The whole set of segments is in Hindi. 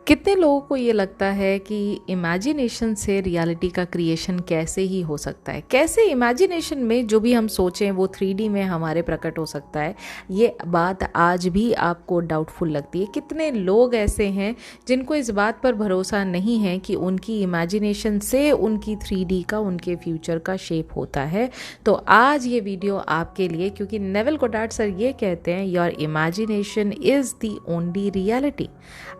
कितने लोगों को ये लगता है कि इमेजिनेशन से रियलिटी का क्रिएशन कैसे ही हो सकता है, कैसे इमेजिनेशन में जो भी हम सोचें वो 3D में हमारे प्रकट हो सकता है। ये बात आज भी आपको डाउटफुल लगती है। कितने लोग ऐसे हैं जिनको इस बात पर भरोसा नहीं है कि उनकी इमेजिनेशन से उनकी 3D का, उनके फ्यूचर का शेप होता है। तो आज ये वीडियो आपके लिए, क्योंकि नेविल गोडार्ड सर ये कहते हैं your imagination is the only reality.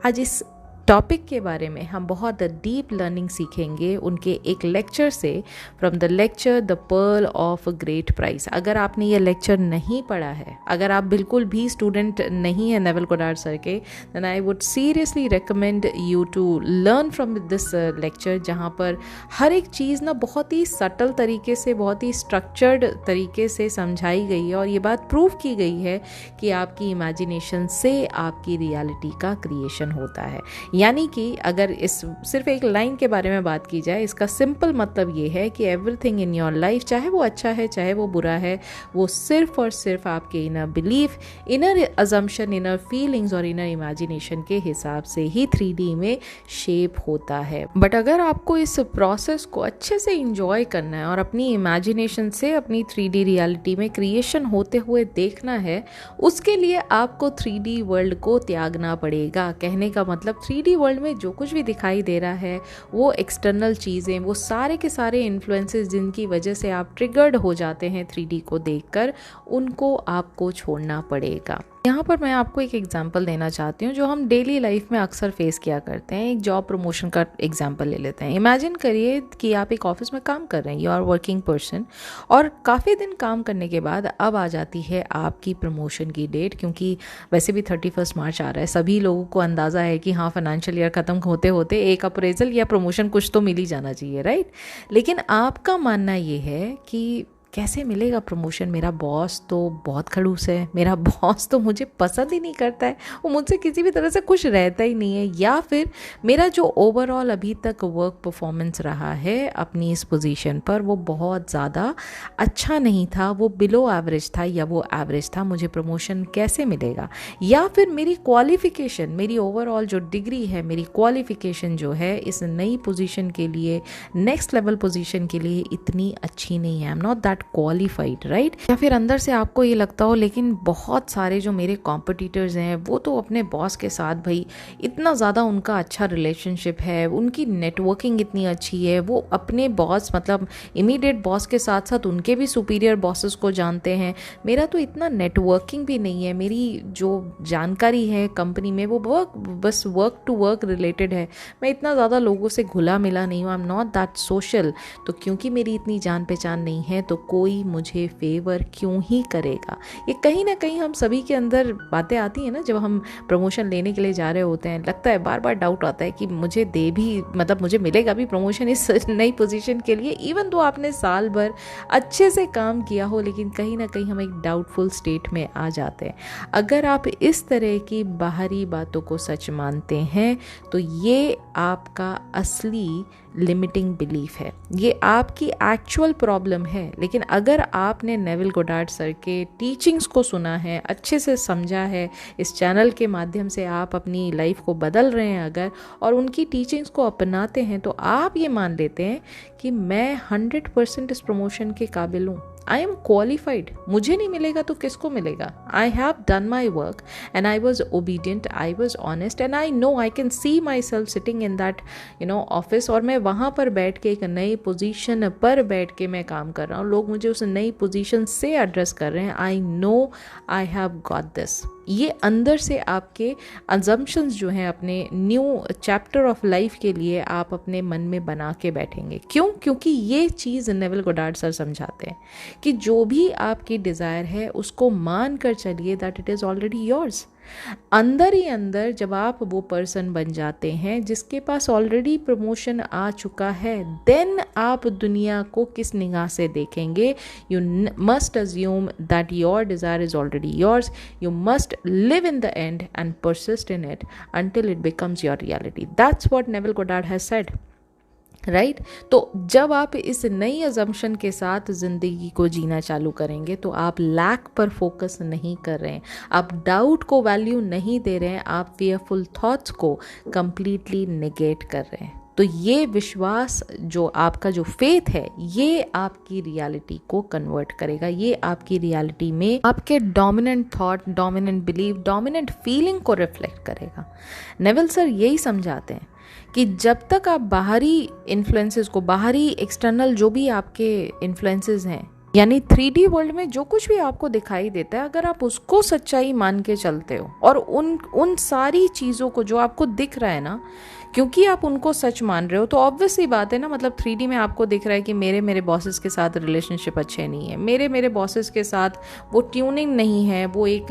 आज इस टॉपिक के बारे में हम बहुत डीप लर्निंग सीखेंगे उनके एक लेक्चर से, from the lecture the pearl of great price. अगर आपने ये लेक्चर नहीं पढ़ा है, अगर आप बिल्कुल भी स्टूडेंट नहीं है नेविल गोडार्ड सर के, then I would seriously recommend you to learn from this lecture, जहाँ पर हर एक चीज़ ना बहुत ही सटल तरीके से, बहुत ही स्ट्रक्चर्ड तरीके से समझाई गई है और ये बात प्रूव की गई है कि आपकी इमेजिनेशन से आपकी रियलिटी का क्रिएशन होता है। यानी कि अगर इस सिर्फ एक लाइन के बारे में बात की जाए, इसका सिंपल मतलब ये है कि एवरीथिंग इन योर लाइफ, चाहे वो अच्छा है चाहे वो बुरा है, वो सिर्फ और सिर्फ आपके inner belief, inner assumption, inner feelings और इनर इमेजिनेशन के हिसाब से ही 3D में शेप होता है। बट अगर आपको इस प्रोसेस को अच्छे से इंजॉय करना है और अपनी इमेजिनेशन से अपनी 3D रियलिटी में क्रिएशन होते हुए देखना है, उसके लिए आपको 3D वर्ल्ड को त्यागना पड़ेगा। कहने का मतलब 3D वर्ल्ड में जो कुछ भी दिखाई दे रहा है, वो एक्सटर्नल चीज़ें, वो सारे के सारे इन्फ्लुएंसेस जिनकी वजह से आप ट्रिगर्ड हो जाते हैं 3D को देखकर, उनको आपको छोड़ना पड़ेगा। यहाँ पर मैं आपको एक एग्जांपल देना चाहती हूँ जो हम डेली लाइफ में अक्सर फेस किया करते हैं। एक जॉब प्रमोशन का एग्जांपल ले लेते हैं। इमेजिन करिए कि आप एक ऑफिस में काम कर रहे हैं, यू आर वर्किंग पर्सन, और काफ़ी दिन काम करने के बाद अब आ जाती है आपकी प्रमोशन की डेट, क्योंकि वैसे भी 31 मार्च आ रहा है। सभी लोगों को अंदाज़ा है कि हाँ, फाइनेंशियल ईयर ख़त्म होते होते एक अप्रेजल या प्रमोशन कुछ तो मिल ही जाना चाहिए, राइट। लेकिन आपका मानना ये है कि कैसे मिलेगा प्रमोशन, मेरा बॉस तो बहुत खड़ूस है, मेरा बॉस तो मुझे पसंद ही नहीं करता है, वो मुझसे किसी भी तरह से खुश रहता ही नहीं है, या फिर मेरा जो ओवरऑल अभी तक वर्क परफॉर्मेंस रहा है अपनी इस पोजीशन पर, वो बहुत ज़्यादा अच्छा नहीं था, वो बिलो एवरेज था या वो एवरेज था, मुझे प्रमोशन कैसे मिलेगा। या फिर मेरी क्वालिफ़िकेशन, मेरी ओवरऑल जो डिग्री है, मेरी क्वालिफ़िकेशन जो है इस नई पोजीशन के लिए, नेक्स्ट लेवल पोजीशन के लिए इतनी अच्छी नहीं है, आई am not that qualified, right. या फिर अंदर से आपको ये लगता हो लेकिन बहुत सारे जो मेरे कॉम्पिटिटर्स हैं वो तो अपने बॉस के साथ भाई इतना ज़्यादा उनका अच्छा रिलेशनशिप है, उनकी नेटवर्किंग इतनी अच्छी है, वो अपने बॉस मतलब इमीडिएट बॉस के साथ साथ उनके भी सुपीरियर बॉसेस को जानते हैं। मेरा तो इतना नेटवर्किंग भी नहीं है, मेरी जो जानकारी है कंपनी में वो बस वर्क टू वर्क रिलेटेड है, मैं इतना ज़्यादा लोगों से घुला मिला नहीं हूँ, आई एम नॉट दैट सोशल। तो क्योंकि मेरी इतनी जान पहचान नहीं है तो कोई मुझे फेवर क्यों ही करेगा। ये कहीं ना कहीं हम सभी के अंदर बातें आती हैं ना, जब हम प्रमोशन लेने के लिए जा रहे होते हैं, लगता है बार बार डाउट आता है कि मुझे दे भी, मतलब मुझे मिलेगा भी प्रमोशन इस नई पोजीशन के लिए, इवन तो आपने साल भर अच्छे से काम किया हो, लेकिन कहीं ना कहीं हम एक डाउटफुल स्टेट में आ जाते हैं। अगर आप इस तरह की बाहरी बातों को सच मानते हैं तो ये आपका असली लिमिटिंग बिलीफ है, ये आपकी एक्चुअल प्रॉब्लम है। लेकिन अगर आपने नेविल गोडार्ड सर के टीचिंग्स को सुना है, अच्छे से समझा है, इस चैनल के माध्यम से आप अपनी लाइफ को बदल रहे हैं अगर, और उनकी टीचिंग्स को अपनाते हैं, तो आप ये मान लेते हैं कि मैं 100% इस प्रमोशन के काबिल हूँ, आई एम क्वालिफाइड, मुझे नहीं मिलेगा तो किसको मिलेगा। I have done my work and I was obedient, I was honest and I know I can see my self sitting in that office, और मैं वहाँ पर बैठ के एक नई पोजीशन पर बैठ के मैं काम कर रहा हूँ, लोग मुझे उस नई पोजीशन से एड्रेस कर रहे हैं, I know I have got this. ये अंदर से आपके अजम्पशंस जो हैं अपने न्यू चैप्टर ऑफ लाइफ के लिए आप अपने मन में बना के बैठेंगे। क्यों? क्योंकि ये चीज़ नेविल गोडार्ड सर समझाते हैं कि जो भी आपकी डिज़ायर है उसको मान कर चलिए that it is already yours. अंदर ही अंदर जब आप वो पर्सन बन जाते हैं जिसके पास ऑलरेडी प्रमोशन आ चुका है, देन आप दुनिया को किस निगाह से देखेंगे। You must assume that your desire is already yours, you must live in the end and persist in it until it becomes your reality. That's what Neville Goddard has said. Right तो जब आप इस नई अजम्पशन के साथ ज़िंदगी को जीना चालू करेंगे तो आप लैक पर फोकस नहीं कर रहे हैं, आप डाउट को वैल्यू नहीं दे रहे हैं, आप फियरफुल थॉट्स को कंप्लीटली नेगेट कर रहे हैं। तो ये विश्वास जो आपका जो फेथ है ये आपकी रियलिटी को कन्वर्ट करेगा, ये आपकी रियलिटी में आपके dominant thought, dominant believe, dominant feeling को रिफ्लेक्ट करेगा। नेविल सर यही समझाते हैं कि जब तक आप बाहरी इन्फ्लुएंसेस को, बाहरी एक्सटर्नल जो भी आपके इन्फ्लुएंसेस हैं, यानी 3D वर्ल्ड में जो कुछ भी आपको दिखाई देता है, अगर आप उसको सच्चाई मान के चलते हो और उन सारी चीज़ों को जो आपको दिख रहा है ना, क्योंकि आप उनको सच मान रहे हो, तो ऑब्वियस सी बात है ना, मतलब 3D में आपको दिख रहा है कि मेरे बॉसेस के साथ रिलेशनशिप अच्छे नहीं है, मेरे बॉसेस के साथ वो ट्यूनिंग नहीं है, वो एक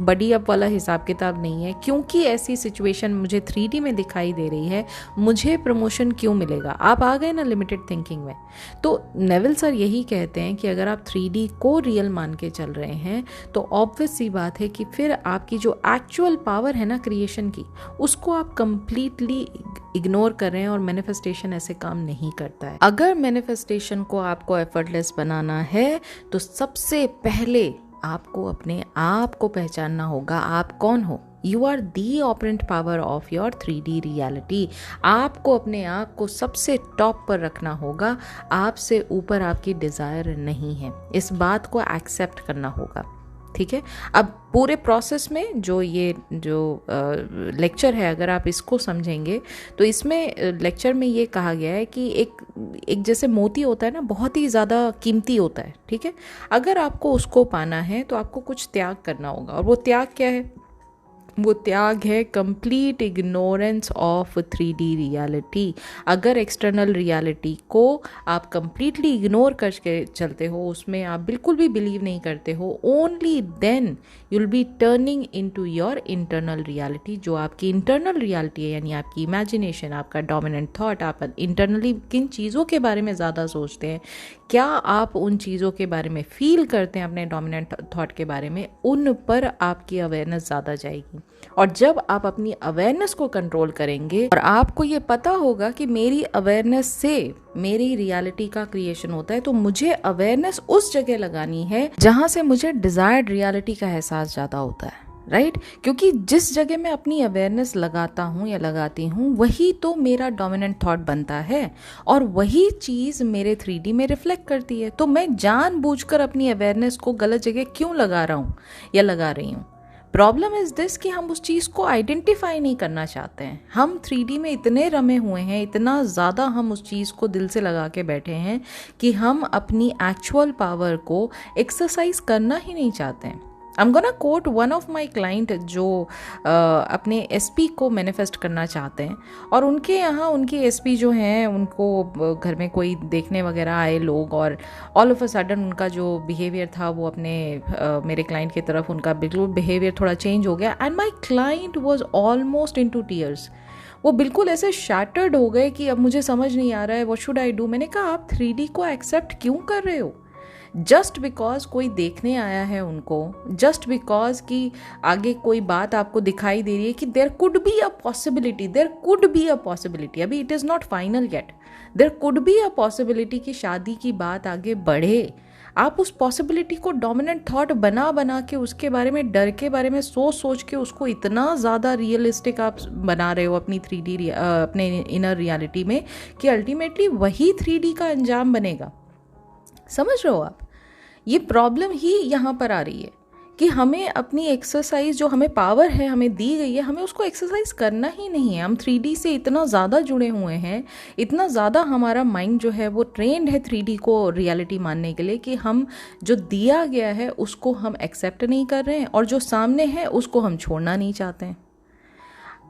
बडी अप वाला हिसाब किताब नहीं है। क्योंकि ऐसी सिचुएशन मुझे 3D में दिखाई दे रही है, मुझे प्रमोशन क्यों मिलेगा? आप आ गए ना लिमिटेड थिंकिंग में। तो नेविल सर यही कहते हैं कि अगर आप 3D को रियल मान के चल रहे हैं तो ऑब्वियस सी बात है कि फिर आपकी जो एक्चुअल पावर है ना क्रिएशन की, उसको आप कंप्लीटली इग्नोर कर रहे हैं। और मैनिफेस्टेशन ऐसे काम नहीं करता है। अगर मैनिफेस्टेशन को आपको एफर्टलेस बनाना है तो सबसे पहले आपको अपने आप को पहचानना होगा, आप कौन हो। You are the operant power of your 3D reality. आपको अपने आप को सबसे टॉप पर रखना होगा, आपसे ऊपर आपकी डिज़ायर नहीं है। इस बात को एक्सेप्ट करना होगा, ठीक है। अब पूरे प्रोसेस में जो लेक्चर है, अगर आप इसको समझेंगे तो इसमें लेक्चर में ये कहा गया है कि एक जैसे मोती होता है ना, बहुत ही ज़्यादा कीमती होता है, ठीक है। अगर आपको उसको पाना है तो आपको कुछ त्याग करना होगा, और वो त्याग क्या है? वो त्याग है complete ignorance of 3D reality. अगर एक्सटर्नल रियलिटी को आप कंप्लीटली इग्नोर करके चलते हो, उसमें आप बिल्कुल भी बिलीव नहीं करते हो, only then you will be turning into your internal reality. जो आपकी इंटरनल रियलिटी है, यानी आपकी इमेजिनेशन, आपका डोमिनेंट थॉट, आप इंटरनली किन चीज़ों के बारे में ज़्यादा सोचते हैं, क्या आप उन चीज़ों के बारे में फील करते हैं अपने डोमिनेंट थॉट के बारे में, उन पर आपकी अवेयरनेस ज़्यादा जाएगी। और जब आप अपनी अवेयरनेस को कंट्रोल करेंगे और आपको ये पता होगा कि मेरी अवेयरनेस से मेरी रियलिटी का क्रिएशन होता है, तो मुझे अवेयरनेस उस जगह लगानी है जहां से मुझे डिजायर्ड रियलिटी का एहसास ज़्यादा होता है, राइट। क्योंकि जिस जगह मैं अपनी अवेयरनेस लगाता हूँ या लगाती हूँ, वही तो मेरा डोमिनेंट थॉट बनता है और वही चीज़ मेरे 3D में रिफ्लेक्ट करती है। तो मैं जानबूझकर अपनी अवेयरनेस को गलत जगह क्यों लगा रहा हूँ या लगा रही हूँ? प्रॉब्लम इज दिस कि हम उस चीज़ को आइडेंटिफाई नहीं करना चाहते हैं। हम 3D में इतने रमे हुए हैं, इतना ज़्यादा हम उस चीज़ को दिल से लगा के बैठे हैं कि हम अपनी एक्चुअल पावर को एक्सरसाइज करना ही नहीं चाहते हैं। I am gonna quote one of my client जो अपने SP को मैनिफेस्ट करना चाहते हैं, और उनके यहाँ उनकी SP जो हैं, उनको घर में कोई देखने वगैरह आए लोग, और ऑल ऑफ अ सडन उनका जो बिहेवियर था वो अपने मेरे क्लाइंट की तरफ उनका बिल्कुल बिहेवियर थोड़ा चेंज हो गया। And my client was almost into tears. वो बिल्कुल ऐसे शैटर्ड हो गए कि अब मुझे समझ नहीं आ रहा है, व्हाट शुड आई डू। मैंने कहा आप 3D को एक्सेप्ट क्यों कर रहे हो? जस्ट बिकॉज कोई देखने आया है उनको, जस्ट बिकॉज कि आगे कोई बात आपको दिखाई दे रही है कि there could be a possibility, अभी it is not final yet, there could be a possibility कि शादी की बात आगे बढ़े। आप उस पॉसिबिलिटी को डोमिनेंट थॉट बना के, उसके बारे में, डर के बारे में सोच के उसको इतना ज़्यादा रियलिस्टिक आप बना रहे हो अपनी 3D अपने इनर रियलिटी में कि अल्टीमेटली वही 3D का अंजाम बनेगा। समझ रहे हो आप? ये प्रॉब्लम ही यहाँ पर आ रही है कि हमें अपनी एक्सरसाइज, जो हमें पावर है, हमें दी गई है, हमें उसको एक्सरसाइज करना ही नहीं है। हम 3D से इतना ज़्यादा जुड़े हुए हैं, इतना ज़्यादा हमारा माइंड जो है वो ट्रेंड है 3D को रियलिटी मानने के लिए, कि हम जो दिया गया है उसको हम एक्सेप्ट नहीं कर रहे हैं, और जो सामने है उसको हम छोड़ना नहीं चाहते हैं।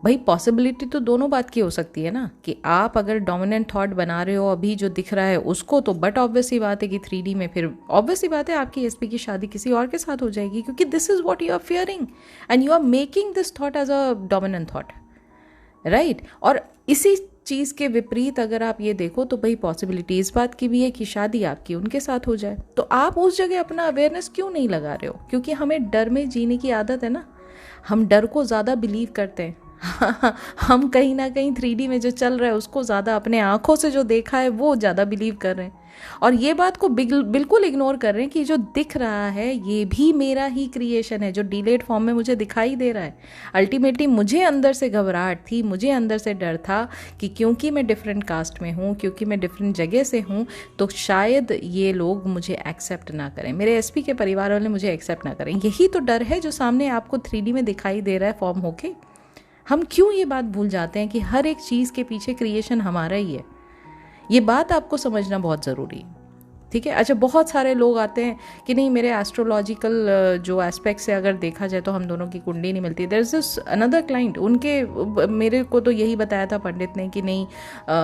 भाई पॉसिबिलिटी तो दोनों बात की हो सकती है ना, कि आप अगर डोमिनेंट थॉट बना रहे हो अभी जो दिख रहा है उसको, तो बट ऑब्वियस ही बात है कि 3D में फिर ऑब्वियस ही बात है आपकी SP की शादी किसी और के साथ हो जाएगी, क्योंकि this is what you are fearing and you are making this thought as a dominant thought, right. और इसी चीज़ के विपरीत अगर आप ये देखो तो भाई पॉसिबिलिटी इस बात की भी है कि शादी आपकी उनके साथ हो जाए, तो आप उस जगह अपना अवेयरनेस क्यों नहीं लगा रहे हो? क्योंकि हमें डर में जीने की आदत है ना, हम डर को ज़्यादा बिलीव करते हैं, हम कहीं ना कहीं 3D में जो चल रहा है उसको ज़्यादा, अपने आँखों से जो देखा है वो ज़्यादा बिलीव कर रहे हैं, और ये बात को बिल्कुल इग्नोर कर रहे हैं कि जो दिख रहा है ये भी मेरा ही क्रिएशन है, जो डिलेड फॉर्म में मुझे दिखाई दे रहा है। अल्टीमेटली मुझे अंदर से घबराहट थी, मुझे अंदर से डर था कि क्योंकि मैं डिफरेंट कास्ट में हूँ, क्योंकि मैं डिफरेंट जगह से हूँ, तो शायद ये लोग मुझे एक्सेप्ट ना करें, मेरे एसपी के परिवार वाले मुझे एक्सेप्ट ना करें। यही तो डर है जो सामने आपको 3D में दिखाई दे रहा है फॉर्म होके। हम क्यों ये बात भूल जाते हैं कि हर एक चीज़ के पीछे क्रिएशन हमारा ही है। ये बात आपको समझना बहुत ज़रूरी है, ठीक है। अच्छा, बहुत सारे लोग आते हैं कि नहीं मेरे एस्ट्रोलॉजिकल जो एस्पेक्ट से अगर देखा जाए तो हम दोनों की कुंडली नहीं मिलती। There is this another client, उनके मेरे को तो यही बताया था पंडित ने कि नहीं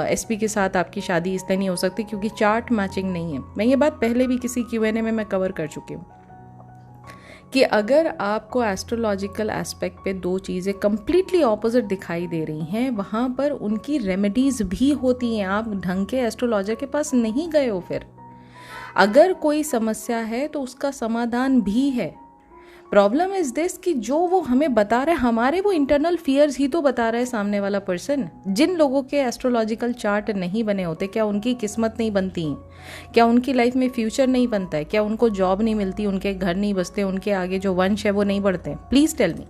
एसपी के साथ आपकी शादी इसलिए नहीं हो सकती क्योंकि चार्ट मैचिंग नहीं है। मैं ये बात पहले भी किसी Q&A में मैं कवर कर चुकी हूँ कि अगर आपको एस्ट्रोलॉजिकल एस्पेक्ट पे दो चीज़ें कंप्लीटली ऑपोजिट दिखाई दे रही हैं, वहाँ पर उनकी रेमेडीज़ भी होती हैं। आप ढंग के एस्ट्रोलॉजर के पास नहीं गए हो, फिर अगर कोई समस्या है तो उसका समाधान भी है। प्रॉब्लम इज दिस कि जो वो हमें बता रहे हैं, हमारे वो इंटरनल फियर्स ही तो बता रहा है सामने वाला पर्सन। जिन लोगों के एस्ट्रोलॉजिकल चार्ट नहीं बने होते, क्या उनकी किस्मत नहीं बनती है? क्या उनकी लाइफ में फ्यूचर नहीं बनता है? क्या उनको जॉब नहीं मिलती, उनके घर नहीं बसते, उनके आगे जो वंश है वो नहीं बढ़ते? Please tell me.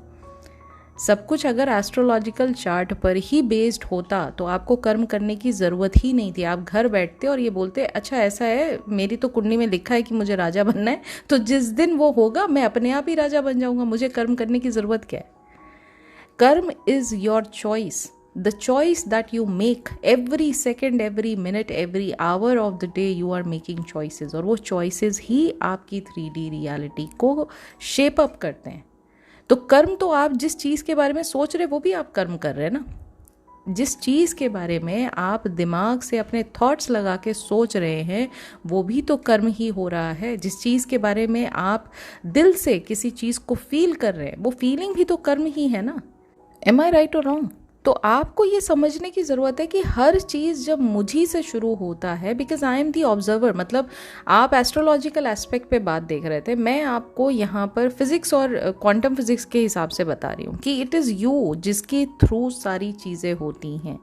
सब कुछ अगर एस्ट्रोलॉजिकल चार्ट पर ही बेस्ड होता तो आपको कर्म करने की ज़रूरत ही नहीं थी। आप घर बैठते और ये बोलते अच्छा ऐसा है, मेरी तो कुंडली में लिखा है कि मुझे राजा बनना है, तो जिस दिन वो होगा मैं अपने आप ही राजा बन जाऊंगा, मुझे कर्म करने की ज़रूरत क्या है? Karma is your choice, the choice that you make every second, every minute, every hour of the day you are making choices, और वो चॉइसेस ही आपकी 3D रियलिटी को शेप अप करते हैं। तो कर्म तो आप जिस चीज़ के बारे में सोच रहे वो भी आप कर्म कर रहे हैं ना। जिस चीज़ के बारे में आप दिमाग से अपने थॉट्स लगा के सोच रहे हैं वो भी तो कर्म ही हो रहा है। जिस चीज़ के बारे में आप दिल से किसी चीज़ को फील कर रहे हैं वो फीलिंग भी तो कर्म ही है ना। एम आई राइट और रॉन्ग? तो आपको ये समझने की ज़रूरत है कि हर चीज़ जब मुझी से शुरू होता है, because I am the observer. मतलब आप एस्ट्रोलॉजिकल एस्पेक्ट पे बात देख रहे थे, मैं आपको यहाँ पर फिज़िक्स और क्वांटम फिज़िक्स के हिसाब से बता रही हूँ कि इट इज़ यू जिसके थ्रू सारी चीज़ें होती हैं।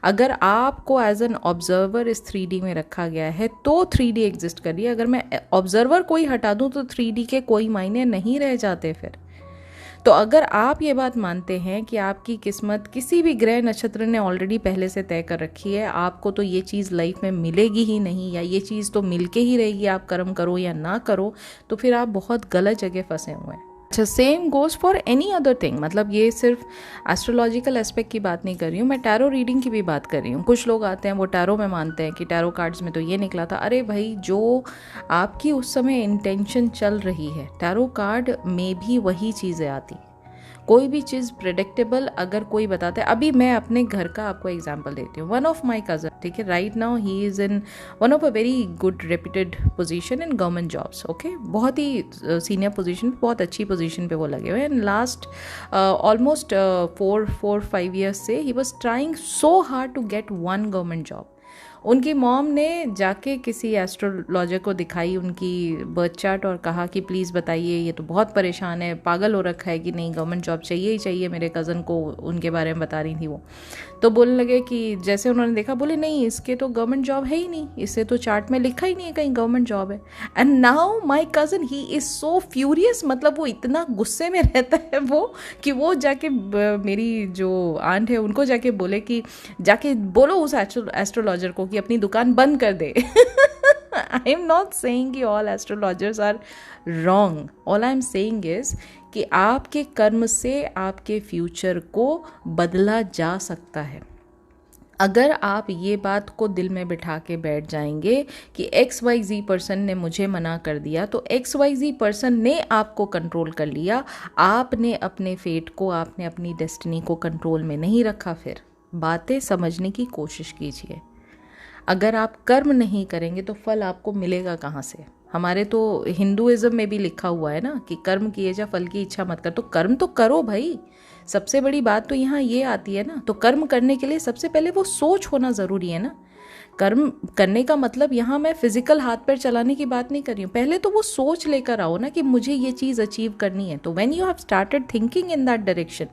अगर आपको एज एन ऑब्जर्वर इस 3D में रखा गया है तो 3D एग्जिस्ट कर रही है। अगर मैं ऑब्जर्वर कोई हटा दूँ तो 3D के कोई मायने नहीं रह जाते फिर। तो अगर आप ये बात मानते हैं कि आपकी किस्मत किसी भी ग्रह नक्षत्र ने ऑलरेडी पहले से तय कर रखी है, आपको तो ये चीज़ लाइफ में मिलेगी ही नहीं, या ये चीज़ तो मिलके ही रहेगी, आप कर्म करो या ना करो, तो फिर आप बहुत गलत जगह फंसे हुए हैं। अच्छा, same goes for any other thing. मतलब ये सिर्फ एस्ट्रोलॉजिकल एस्पेक्ट की बात नहीं कर रही हूँ, मैं टैरो रीडिंग की भी बात कर रही हूँ। कुछ लोग आते हैं वो टैरो में मानते हैं कि टैरो कार्ड्स में तो ये निकला था। अरे भाई, जो आपकी उस समय इंटेंशन चल रही है, टैरो कार्ड में भी वही चीज़ें आती। कोई भी चीज़ प्रेडिक्टेबल अगर कोई बताता है, अभी मैं अपने घर का आपको एग्जांपल देती हूँ। वन ऑफ माय कज़न, ठीक है, right now he is in one of a very good reputed position in government jobs, okay, बहुत ही सीनियर पोजीशन, बहुत अच्छी पोजीशन पे वो लगे हुए हैं। एंड लास्ट ऑलमोस्ट 4-5 ईयर्स से ही was trying so hard to get one government job. उनकी मॉम ने जाके किसी एस्ट्रोलॉजर को दिखाई उनकी बर्थ चार्ट और कहा कि प्लीज़ बताइए, ये तो बहुत परेशान है, पागल हो रखा है कि नहीं गवर्नमेंट जॉब चाहिए ही चाहिए मेरे कज़न को। उनके बारे में बता रही थी वो, तो बोलने लगे कि जैसे उन्होंने देखा, बोले नहीं इसके तो गवर्नमेंट जॉब है ही नहीं, इससे तो चार्ट में लिखा ही नहीं है कहीं गवर्नमेंट जॉब है। And now my cousin he is so furious, मतलब वो इतना गुस्से में रहता है वो कि वो जाके मेरी जो आंट है उनको जाके बोले कि जाके बोलो उस एस्ट्रोलॉजर को कि अपनी दुकान बंद कर दे। आई एम नॉट सेइंग कि all astrologers are wrong, all I am saying is कि आपके कर्म से आपके फ्यूचर को बदला जा सकता है। अगर आप ये बात को दिल में बिठा के बैठ जाएंगे कि XYZ पर्सन ने मुझे मना कर दिया, तो XYZ पर्सन ने आपको कंट्रोल कर लिया, आपने अपने फेट को, आपने अपनी डेस्टिनी को कंट्रोल में नहीं रखा। फिर बातें समझने की कोशिश कीजिए। अगर आप कर्म नहीं करेंगे तो फल आपको मिलेगा कहाँ से? हमारे तो हिंदुइज्म में भी लिखा हुआ है ना कि कर्म किए जा फल की इच्छा मत कर। तो कर्म तो करो भाई, सबसे बड़ी बात तो यहाँ ये आती है ना। तो कर्म करने के लिए सबसे पहले वो सोच होना ज़रूरी है ना। कर्म करने का मतलब यहाँ मैं फिजिकल हाथ पैर चलाने की बात नहीं कर रही हूँ, पहले तो वो सोच लेकर आओ ना कि मुझे ये चीज़ अचीव करनी है। तो when you have started thinking in that direction,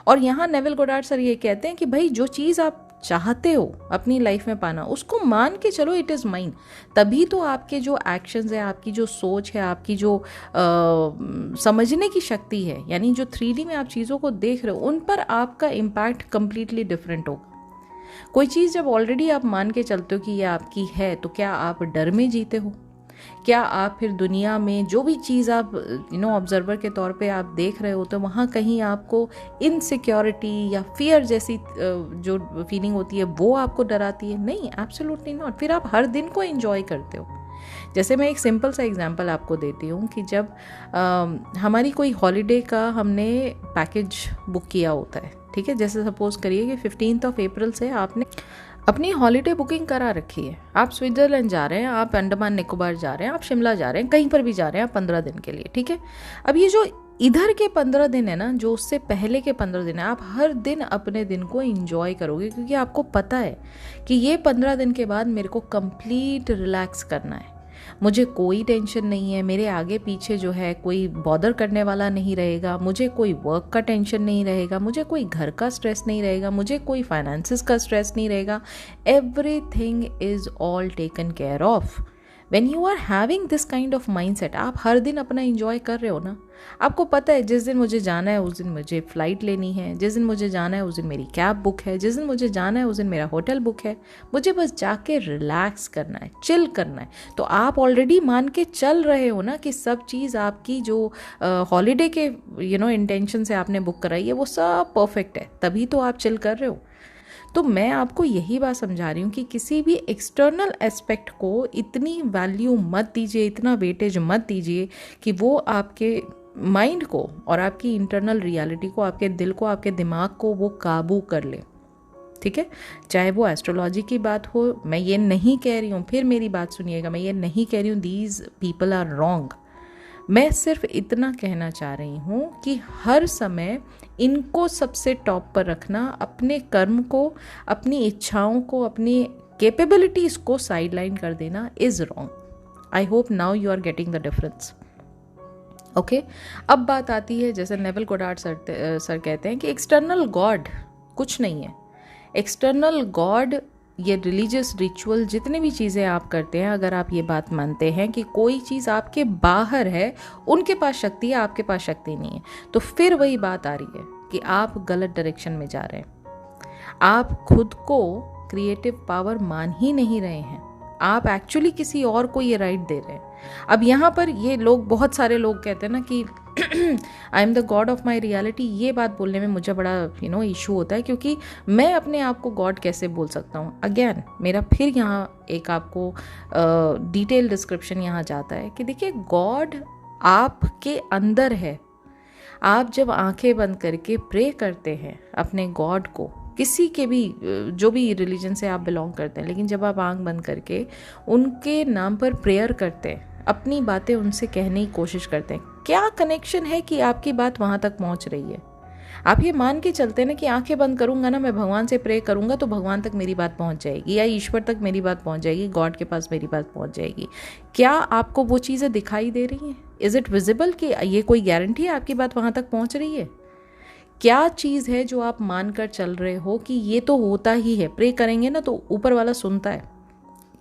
और यहाँ नेविल गोडार्ड सर ये कहते हैं कि भाई जो चीज़ आप चाहते हो अपनी लाइफ में पाना, उसको मान के चलो इट इज़ माइन। तभी तो आपके जो एक्शंस है, आपकी जो सोच है, आपकी जो समझने की शक्ति है, यानी जो 3D में आप चीज़ों को देख रहे हो, उन पर आपका इम्पैक्ट कंप्लीटली डिफरेंट होगा। कोई चीज़ जब ऑलरेडी आप मान के चलते हो कि ये आपकी है, तो क्या आप डर में जीते हो? क्या आप फिर दुनिया में जो भी चीज़ आप ऑब्जर्वर के तौर पे आप देख रहे हो, तो वहाँ कहीं आपको इनसिक्योरिटी या फियर जैसी जो फीलिंग होती है वो आपको डराती है? नहीं, एब्सोल्युटली नॉट। फिर आप हर दिन को एंजॉय करते हो। जैसे मैं एक सिंपल सा एग्जांपल आपको देती हूँ कि जब हमारी कोई हॉलीडे का हमने पैकेज बुक किया होता है, ठीक है, जैसे सपोज करिए कि 15 अप्रैल से आपने अपनी हॉलीडे बुकिंग करा रखी है। आप स्विट्ज़रलैंड जा रहे हैं, आप अंडमान निकोबार जा रहे हैं, आप शिमला जा रहे हैं, कहीं पर भी जा रहे हैं आप 15 दिन के लिए, ठीक है। अब ये जो इधर के 15 दिन है ना, जो उससे पहले के 15 दिन है, आप हर दिन अपने दिन को एंजॉय करोगे, क्योंकि आपको पता है कि ये 15 दिन के बाद मेरे को कंप्लीट रिलैक्स करना है। मुझे कोई टेंशन नहीं है, मेरे आगे पीछे जो है कोई बॉदर करने वाला नहीं रहेगा, मुझे कोई वर्क का टेंशन नहीं रहेगा, मुझे कोई घर का स्ट्रेस नहीं रहेगा, मुझे कोई फाइनेंसेस का स्ट्रेस नहीं रहेगा। Everything is all taken care of. When you are having this kind of mindset, आप हर दिन अपना एंजॉय कर रहे हो ना। आपको पता है जिस दिन मुझे जाना है उस दिन मुझे फ़्लाइट लेनी है, जिस दिन मुझे जाना है उस दिन मेरी कैब बुक है, जिस दिन मुझे जाना है उस दिन मेरा होटल बुक है, मुझे बस जाके रिलैक्स करना है, चिल करना है। तो आप ऑलरेडी मान के चल रहे हो ना कि सब चीज़ आपकी जो हॉलीडे के इंटेंशन से आपने बुक कराई है वो सब परफेक्ट है, तभी तो आप चिल कर रहे हो। तो मैं आपको यही बात समझा रही हूँ कि किसी भी एक्सटर्नल एस्पेक्ट को इतनी वैल्यू मत दीजिए, इतना वेटेज मत दीजिए कि वो आपके माइंड को और आपकी इंटरनल रियलिटी को, आपके दिल को, आपके दिमाग को वो काबू कर ले, ठीक है। चाहे वो एस्ट्रोलॉजी की बात हो, मैं ये नहीं कह रही हूँ, फिर मेरी बात सुनिएगा, मैं ये नहीं कह रही हूँ दीज पीपल आर रॉन्ग। मैं सिर्फ इतना कहना चाह रही हूँ कि हर समय इनको सबसे टॉप पर रखना, अपने कर्म को, अपनी इच्छाओं को, अपनी कैपेबिलिटीज़ को साइडलाइन कर देना is wrong. I hope now you are getting the difference. Okay, अब बात आती है, जैसे नेविल गोडार्ड सर कहते हैं कि एक्सटर्नल गॉड कुछ नहीं है। एक्सटर्नल गॉड, ये रिलीजियस रिचुअल, जितने भी चीज़ें आप करते हैं, अगर आप ये बात मानते हैं कि कोई चीज़ आपके बाहर है, उनके पास शक्ति है, आपके पास शक्ति नहीं है, तो फिर वही बात आ रही है कि आप गलत डायरेक्शन में जा रहे हैं। आप खुद को क्रिएटिव पावर मान ही नहीं रहे हैं, आप एक्चुअली किसी और को ये राइट दे रहे हैं। अब यहाँ पर ये लोग, बहुत सारे लोग कहते हैं ना कि I am the God of my reality. ये बात बोलने में मुझे बड़ा इशू होता है, क्योंकि मैं अपने आप को गॉड कैसे बोल सकता हूँ। अगेन मेरा फिर यहाँ एक आपको डिटेल डिस्क्रिप्शन यहाँ जाता है कि देखिए, गॉड आपके अंदर है। आप जब आंखें बंद करके प्रे करते हैं अपने गॉड को, किसी के भी, जो भी रिलीजन से आप बिलोंग करते हैं, लेकिन जब आप आंख बंद करके उनके नाम पर प्रेयर करते हैं, अपनी बातें उनसे कहने की कोशिश करते हैं, क्या कनेक्शन है कि आपकी बात वहाँ तक पहुँच रही है? आप ये मान के चलते हैं ना कि आंखें बंद करूँगा ना, मैं भगवान से प्रे करूँगा तो भगवान तक मेरी बात पहुँच जाएगी, या ईश्वर तक मेरी बात पहुँच जाएगी, गॉड के पास मेरी बात पहुँच जाएगी। क्या आपको वो चीज़ें दिखाई दे रही हैं? इज़ इट विजिबल कि ये कोई गारंटी है आपकी बात वहाँ तक पहुँच रही है? क्या चीज़ है जो आप मान कर चल रहे हो कि ये तो होता ही है, प्रे करेंगे ना तो ऊपर वाला सुनता है?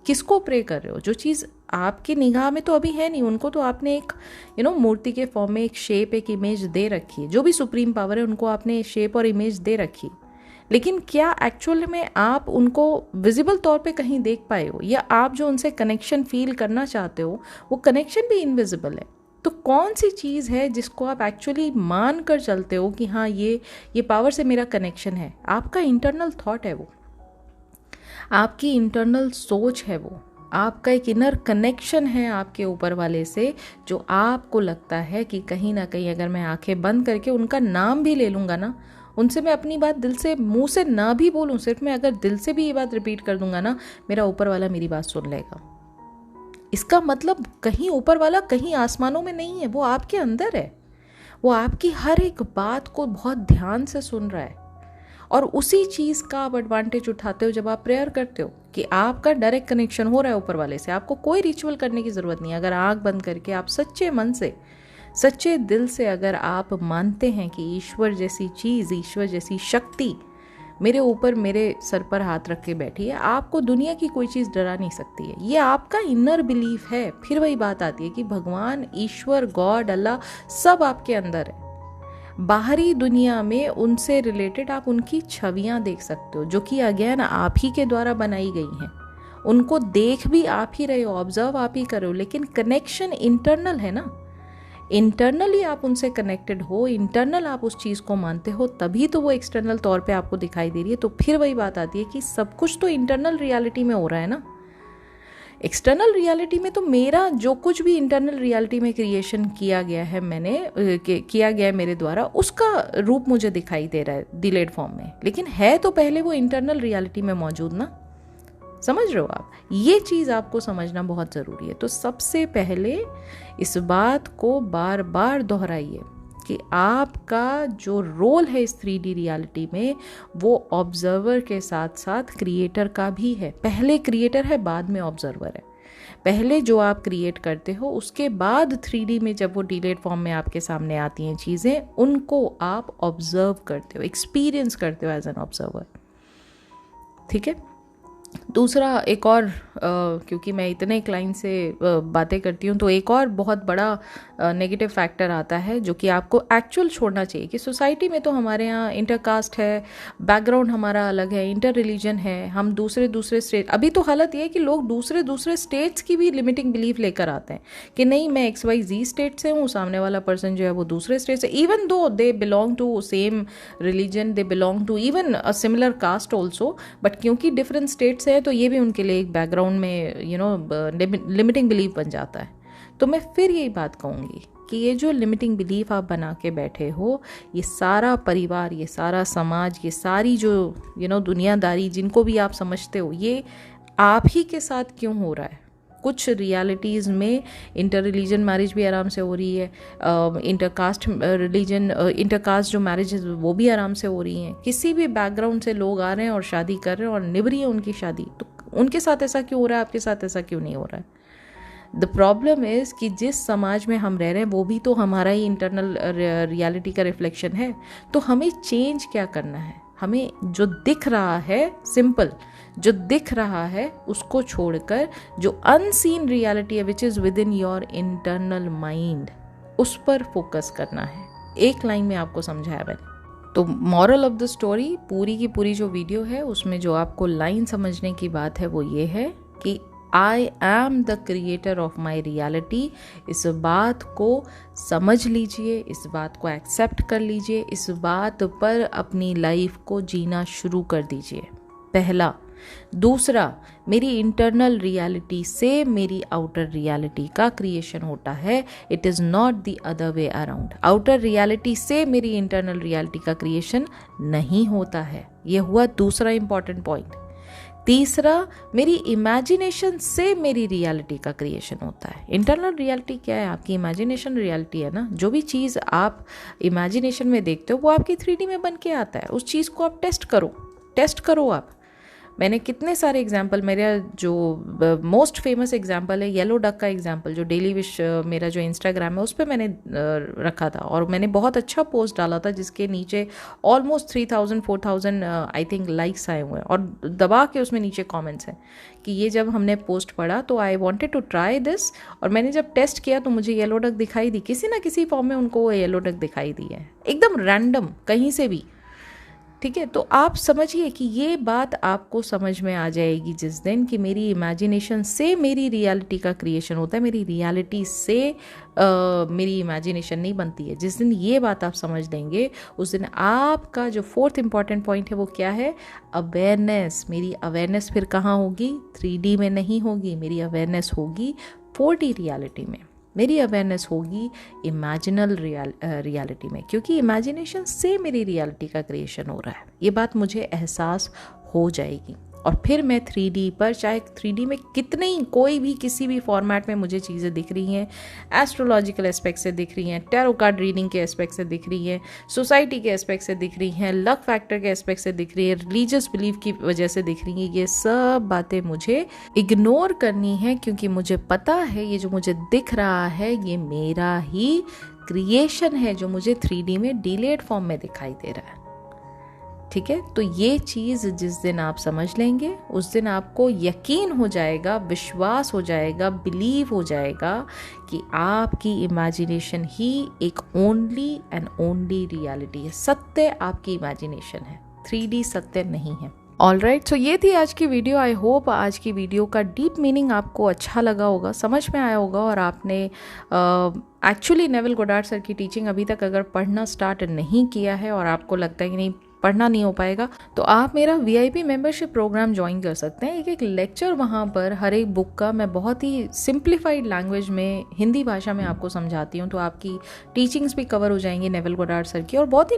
किसको प्रे कर रहे हो? जो चीज़ आपकी निगाह में तो अभी है नहीं, उनको तो आपने एक मूर्ति के फॉर्म में एक शेप, एक इमेज दे रखी है। जो भी सुप्रीम पावर है उनको आपने शेप और इमेज दे रखी, लेकिन क्या एक्चुअल में आप उनको विजिबल तौर पे कहीं देख पाए हो? या आप जो उनसे कनेक्शन फील करना चाहते हो वो कनेक्शन भी इनविजिबल है? तो कौन सी चीज़ है जिसको आप एक्चुअली मान कर चलते हो कि हाँ ये पावर से मेरा कनेक्शन है? आपका इंटरनल थॉट है वो, आपकी इंटरनल सोच है वो, आपका एक इनर कनेक्शन है आपके ऊपर वाले से, जो आपको लगता है कि कहीं ना कहीं अगर मैं आंखें बंद करके उनका नाम भी ले लूँगा ना, उनसे मैं अपनी बात दिल से, मुंह से ना भी बोलूँ, सिर्फ मैं अगर दिल से भी ये बात रिपीट कर दूंगा ना, मेरा ऊपर वाला मेरी बात सुन लेगा। इसका मतलब कहीं ऊपर वाला कहीं आसमानों में नहीं है, वो आपके अंदर है। वो आपकी हर एक बात को बहुत ध्यान से सुन रहा है, और उसी चीज़ का आप एडवांटेज उठाते हो जब आप प्रेयर करते हो कि आपका डायरेक्ट कनेक्शन हो रहा है ऊपर वाले से। आपको कोई रिचुअल करने की ज़रूरत नहीं है। अगर आँख बंद करके आप सच्चे मन से सच्चे दिल से अगर आप मानते हैं कि ईश्वर जैसी चीज़, ईश्वर जैसी शक्ति मेरे ऊपर, मेरे सर पर हाथ रख के बैठी है, आपको दुनिया की कोई चीज़ डरा नहीं सकती है। ये आपका इनर बिलीफ है। फिर वही बात आती है कि भगवान, ईश्वर, गॉड, अल्लाह सब आपके अंदर है। बाहरी दुनिया में उनसे रिलेटेड आप उनकी छवियां देख सकते हो, जो कि अगेन आप ही के द्वारा बनाई गई हैं। उनको देख भी आप ही रहे हो, ऑब्जर्व आप ही कर रहे हो, लेकिन कनेक्शन इंटरनल है ना। इंटरनली आप उनसे कनेक्टेड हो, इंटरनल आप उस चीज़ को मानते हो, तभी तो वो एक्सटर्नल तौर पे आपको दिखाई दे रही है। तो फिर वही बात आती है कि सब कुछ तो इंटरनल रियलिटी में हो रहा है ना। एक्सटर्नल रियलिटी में तो मेरा जो कुछ भी इंटरनल रियलिटी में क्रिएशन किया गया है, किया गया है मेरे द्वारा, उसका रूप मुझे दिखाई दे रहा है डिलेड फॉर्म में, लेकिन है तो पहले वो इंटरनल रियलिटी में मौजूद ना। समझ रहे हो आप? ये चीज़ आपको समझना बहुत ज़रूरी है। तो सबसे पहले इस बात को बार बार दोहराइए कि आपका जो रोल है इस 3D रियलिटी में, वो ऑब्जर्वर के साथ साथ क्रिएटर का भी है। पहले क्रिएटर है, बाद में ऑब्जर्वर है। पहले जो आप क्रिएट करते हो, उसके बाद 3D में जब वो डिलेड फॉर्म में आपके सामने आती हैं चीज़ें, उनको आप ऑब्जर्व करते हो, एक्सपीरियंस करते हो एज एन ऑब्जर्वर। ठीक है। दूसरा एक और क्योंकि मैं इतने क्लाइंट से बातें करती हूँ, तो एक और बहुत बड़ा नेगेटिव फैक्टर आता है जो कि आपको एक्चुअल छोड़ना चाहिए कि सोसाइटी में तो हमारे यहाँ इंटरकास्ट है, बैकग्राउंड हमारा अलग है, इंटर रिलीजन है, हम दूसरे स्टेट। अभी तो हालत ये है कि लोग दूसरे स्टेट्स की भी लिमिटिंग बिलीफ लेकर आते हैं कि नहीं, मैं XYZ स्टेट से हूँ, सामने वाला पर्सन जो है वो दूसरे स्टेट से, even though they belong to same religion, they belong to even a similar caste also, but क्योंकि डिफरेंट स्टेट्स है तो ये भी उनके लिए एक बैकग्राउंड में लिमिटिंग बिलीफ बन जाता है। तो मैं फिर यही बात कहूँगी कि ये जो लिमिटिंग बिलीफ आप बना के बैठे हो, ये सारा परिवार, ये सारा समाज, ये सारी जो दुनियादारी जिनको भी आप समझते हो, ये आप ही के साथ क्यों हो रहा है? कुछ रियलिटीज़ में इंटर रिलीजन मैरिज भी आराम से हो रही है, इंटरकास्ट जो मैरिज है वो भी आराम से हो रही हैं। किसी भी बैकग्राउंड से लोग आ रहे हैं और शादी कर रहे हैं और निभ रही है उनकी शादी। तो उनके साथ ऐसा क्यों हो रहा है, आपके साथ ऐसा क्यों नहीं हो रहा है? द प्रॉब्लम इज़ कि जिस समाज में हम रह रहे हैं वो भी तो हमारा ही इंटरनल रियलिटी का रिफ्लेक्शन है। तो हमें चेंज क्या करना है? हमें जो दिख रहा है, सिंपल जो दिख रहा है उसको छोड़कर जो अनसीन रियलिटी है which is with in your internal mind, उस पर फोकस करना है। एक लाइन में आपको समझाया मैंने। तो मॉरल ऑफ द स्टोरी, पूरी की पूरी जो वीडियो है उसमें जो आपको लाइन समझने की बात है वो ये है कि I am the creator of my reality. इस बात को समझ लीजिए, इस बात को एक्सेप्ट कर लीजिए, इस बात पर अपनी लाइफ को जीना शुरू कर दीजिए, पहला। दूसरा, मेरी इंटरनल रियलिटी से मेरी आउटर रियलिटी का क्रिएशन होता है। It is not the other way around. Outer reality से मेरी इंटरनल रियलिटी का क्रिएशन नहीं होता है। यह हुआ दूसरा इंपॉर्टेंट पॉइंट। तीसरा, मेरी इमेजिनेशन से मेरी रियलिटी का क्रिएशन होता है। इंटरनल रियलिटी क्या है? आपकी इमेजिनेशन रियलिटी है ना। जो भी चीज़ आप इमेजिनेशन में देखते हो वो आपकी 3D में बन के आता है। उस चीज़ को आप टेस्ट करो आप। मैंने कितने सारे एग्जाम्पल, मेरा जो मोस्ट फेमस एग्जाम्पल है येलो डक का एग्जाम्पल, जो डेली विश मेरा जो इंस्टाग्राम है उस पर मैंने रखा था और मैंने बहुत अच्छा पोस्ट डाला था जिसके नीचे ऑलमोस्ट 3000-4000 आई थिंक लाइक्स आए हुए हैं और दबा के उसमें नीचे कमेंट्स हैं कि ये जब हमने पोस्ट पढ़ा तो I wanted to try this, और मैंने जब टेस्ट किया तो मुझे येलो डक दिखाई दी। किसी ना किसी फॉर्म में उनको वो येलो डक दिखाई दी है, एकदम रैंडम कहीं से भी। ठीक है, तो आप समझिए कि ये बात आपको समझ में आ जाएगी जिस दिन कि मेरी इमेजिनेशन से मेरी रियलिटी का क्रिएशन होता है, मेरी रियलिटी से मेरी इमेजिनेशन नहीं बनती है। जिस दिन ये बात आप समझ लेंगे उस दिन आपका जो फोर्थ इंपॉर्टेंट पॉइंट है वो क्या है? अवेयरनेस। मेरी अवेयरनेस फिर कहाँ होगी? 3D में नहीं होगी, मेरी अवेयरनेस होगी 4D रियलिटी में। मेरी अवेयरनेस होगी इमेजिनल रियलिटी में, क्योंकि इमेजिनेशन से मेरी रियलिटी का क्रिएशन हो रहा है। ये बात मुझे एहसास हो जाएगी। और फिर मैं 3D पर, चाहे 3D में कितने ही कोई भी किसी भी फॉर्मेट में मुझे चीज़ें दिख रही हैं, एस्ट्रोलॉजिकल एस्पेक्ट से दिख रही हैं, टैरो कार्ड रीडिंग के एस्पेक्ट से दिख रही हैं, सोसाइटी के एस्पेक्ट से दिख रही हैं, लक फैक्टर के एस्पेक्ट से दिख रही है, रिलीजियस बिलीफ की वजह से दिख रही हैं, ये सब बातें मुझे इग्नोर करनी है, क्योंकि मुझे पता है ये जो मुझे दिख रहा है ये मेरा ही क्रिएशन है, जो मुझे 3D में डिलेड फॉर्म में दिखाई दे रहा है। ठीक है, तो ये चीज़ जिस दिन आप समझ लेंगे उस दिन आपको यकीन हो जाएगा, विश्वास हो जाएगा, बिलीव हो जाएगा कि आपकी इमेजिनेशन ही एक ओनली एंड ओनली रियलिटी है। सत्य आपकी इमेजिनेशन है, 3D सत्य नहीं है। ऑलराइट, सो ये थी आज की वीडियो। आई होप आज की वीडियो का डीप मीनिंग आपको अच्छा लगा होगा, समझ में आया होगा, और आपने एक्चुअली नेविल गोडार्ड सर की टीचिंग अभी तक अगर पढ़ना स्टार्ट नहीं किया है और आपको लगता है कि नहीं पढ़ना नहीं हो पाएगा, तो आप मेरा VIP मेंबरशिप प्रोग्राम ज्वाइन कर सकते हैं। एक लेक्चर वहाँ पर हर एक बुक का मैं बहुत ही सिंप्लीफाइड लैंग्वेज में, हिंदी भाषा में आपको समझाती हूँ, तो आपकी टीचिंग्स भी कवर हो जाएंगी नेविल गोडार्ड सर की। और बहुत ही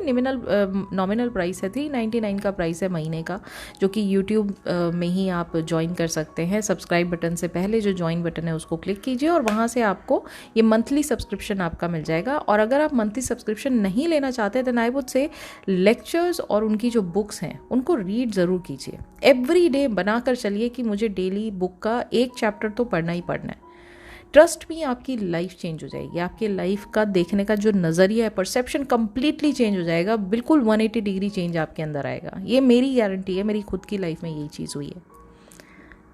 नॉमिनल प्राइस है, 399 का प्राइस है महीने का, जो कि यूट्यूब में ही आप ज्वाइन कर सकते हैं। सब्सक्राइब बटन से पहले जो ज्वाइन बटन है उसको क्लिक कीजिए और वहाँ से आपको ये मंथली सब्सक्रिप्शन आपका मिल जाएगा। और अगर आप मंथली सब्सक्रिप्शन नहीं लेना चाहते then I would say lectures और उनकी जो बुक्स हैं उनको रीड ज़रूर कीजिए। एवरी डे बनाकर चलिए कि मुझे डेली बुक का एक चैप्टर तो पढ़ना ही पढ़ना है। ट्रस्ट में आपकी लाइफ चेंज हो जाएगी, आपके लाइफ का देखने का जो नज़रिया है, परसेप्शन कंप्लीटली चेंज हो जाएगा, बिल्कुल 180 डिग्री चेंज आपके अंदर आएगा। ये मेरी गारंटी है, मेरी खुद की लाइफ में यही चीज़ हुई है।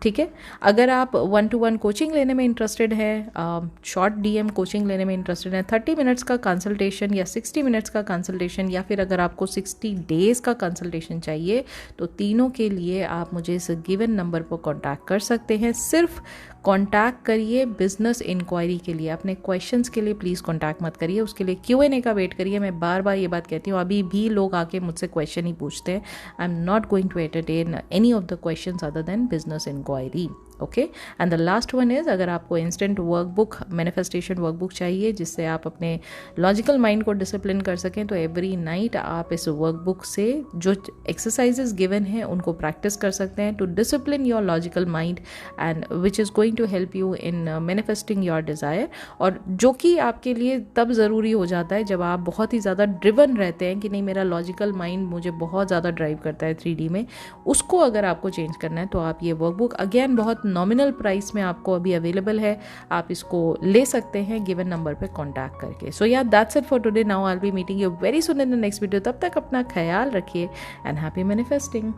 ठीक है, अगर आप 1-to-1 कोचिंग लेने में इंटरेस्टेड हैं, शॉर्ट DM कोचिंग लेने में इंटरेस्टेड हैं, 30 मिनट्स का कंसल्टेशन या 60 मिनट्स का कंसल्टेशन, या फिर अगर आपको 60 डेज़ का कंसल्टेशन चाहिए, तो तीनों के लिए आप मुझे इस गिवन नंबर पर कॉन्टैक्ट कर सकते हैं। सिर्फ कॉन्टैक्ट करिए बिजनेस इंक्वायरी के लिए, अपने क्वेश्चंस के लिए प्लीज़ कॉन्टैक्ट मत करिए, उसके लिए Q&A का वेट करिए। मैं बार बार ये बात कहती हूँ, अभी भी लोग आके मुझसे क्वेश्चन ही पूछते हैं। I am not going to entertain any of the questions other than business inquiry. Okay, and the last one is, अगर आपको इंस्टेंट वर्कबुक, मैनिफेस्टेशन वर्कबुक चाहिए जिससे आप अपने लॉजिकल माइंड को डिसिप्लिन कर सकें, तो एवरी नाइट आप इस वर्कबुक से जो एक्सरसाइजेस गिवन हैं उनको प्रैक्टिस कर सकते हैं to discipline your logical mind, and which is going to help you in manifesting your desire. और जो कि आपके लिए तब ज़रूरी हो जाता है जब आप बहुत ही ज़्यादा ड्रिवन रहते हैं कि नहीं, मेरा लॉजिकल माइंड मुझे बहुत ज़्यादा ड्राइव करता है 3D में, उसको अगर आपको चेंज करना है तो आप ये वर्कबुक, अगेन बहुत नॉमिनल प्राइस में आपको अभी अवेलेबल है, आप इसको ले सकते हैं गिवन नंबर पे कांटेक्ट करके। सो या that's it for today. Now I will be meeting you very soon in the next video. तब तक अपना ख्याल रखिए एंड हैप्पी मैनिफेस्टिंग।